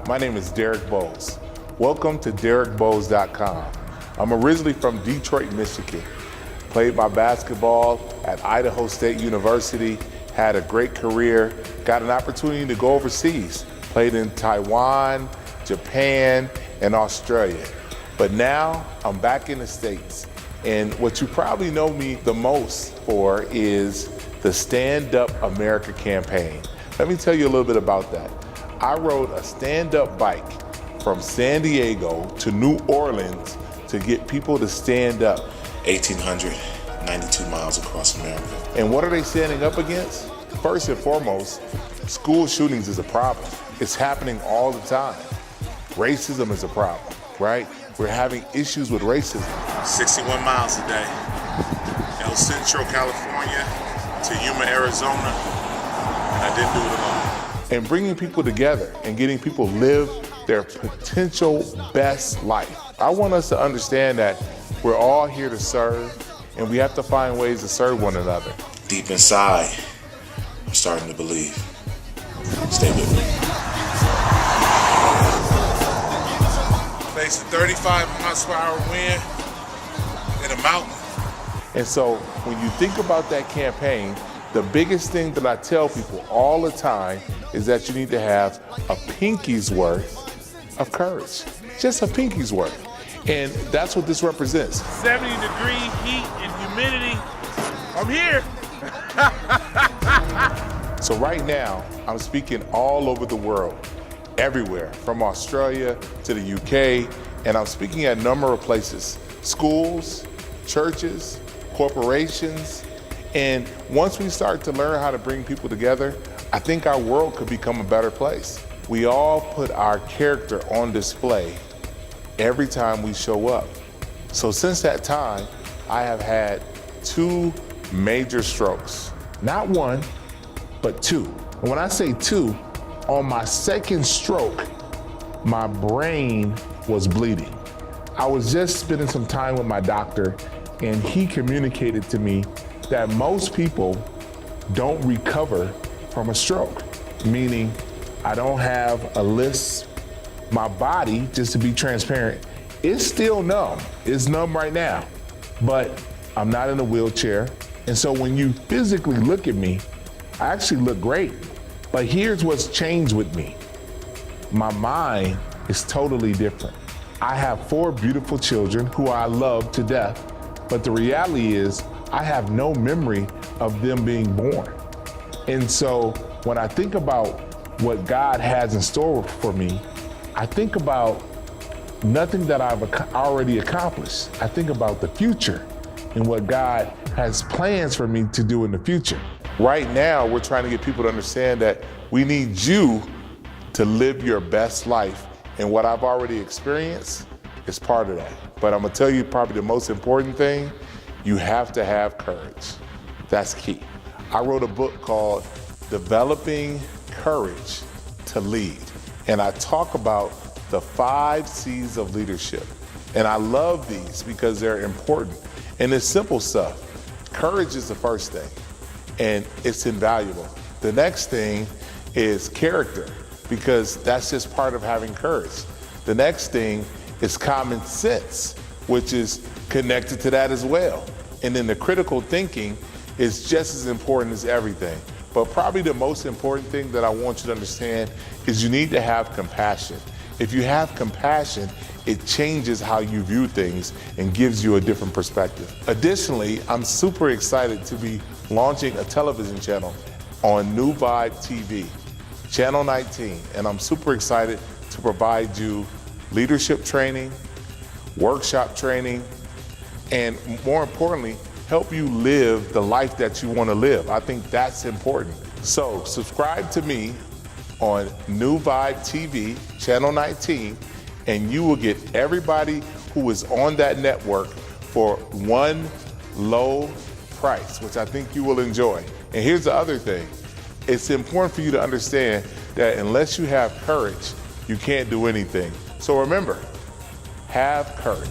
my name is DerrickBoles. Welcome to DerrickBoles.com. I'm originally from Detroit, Michigan. Played my basketball at Idaho State University, had a great career, got an opportunity to go overseas. Played in Taiwan, Japan, and Australia. But now I'm back in the States. And what you probably know me the most for is the Stand Up America campaign. Let me tell you a little bit about that. I rode a stand-up bike from San Diego to New Orleans to get people to stand up. 1,892 miles across America. And what are they standing up against? First and foremost, school shootings is a problem. It's happening all the time. Racism is a problem, right? We're having issues with racism. 61 miles a day. El Centro, California to Yuma, Arizona. And I didn't do it alone. And bringing people together and getting people live their potential best life. I want us to understand that we're all here to serve, and we have to find ways to serve one another. Deep inside, I'm starting to believe. Stay with me. Facing 35 miles per hour wind in a mountain. And so when you think about that campaign, the biggest thing that I tell people all the time is that you need to have a pinky's worth of courage. Just a pinky's worth. And that's what this represents. 70-degree heat and humidity. I'm here. So right now, I'm speaking all over the world, everywhere, from Australia to the UK, and I'm speaking at a number of places, schools, churches, corporations, and once we start to learn how to bring people together, I think our world could become a better place. We all put our character on display every time we show up. So since that time, I have had 2 major strokes. Not one, but 2. And when I say 2, on my second stroke, my brain was bleeding. I was just spending some time with my doctor, and he communicated to me that most people don't recover from a stroke, meaning I don't have a lisp. My body, just to be transparent, is still numb. It's numb right now, but I'm not in a wheelchair. And so when you physically look at me, I actually look great. But here's what's changed with me. My mind is totally different. I have 4 beautiful children who I love to death, but the reality is I have no memory of them being born. And so when I think about what God has in store for me, I think about nothing that I've already accomplished. I think about the future and what God has plans for me to do in the future. Right now, we're trying to get people to understand that we need you to live your best life. And what I've already experienced is part of that. But I'm gonna tell you probably the most important thing, you have to have courage. That's key. I wrote a book called Developing Courage to Lead. And I talk about the 5 C's of leadership. And I love these because they're important. And it's simple stuff. Courage is the first thing, and it's invaluable. The next thing is character, because that's just part of having courage. The next thing is common sense, which is connected to that as well. And then the critical thinking is just as important as everything. But probably the most important thing that I want you to understand is you need to have compassion. If you have compassion, it changes how you view things and gives you a different perspective. Additionally, I'm super excited to be launching a television channel on NewVibeTV, Channel 19, and I'm super excited to provide you leadership training, workshop training, and more importantly, help you live the life that you want to live. I think that's important. So subscribe to me on NewVibeTV, Channel 19, and you will get everybody who is on that network for one low price, which I think you will enjoy. And here's the other thing. It's important for you to understand that unless you have courage, you can't do anything. So remember, have courage.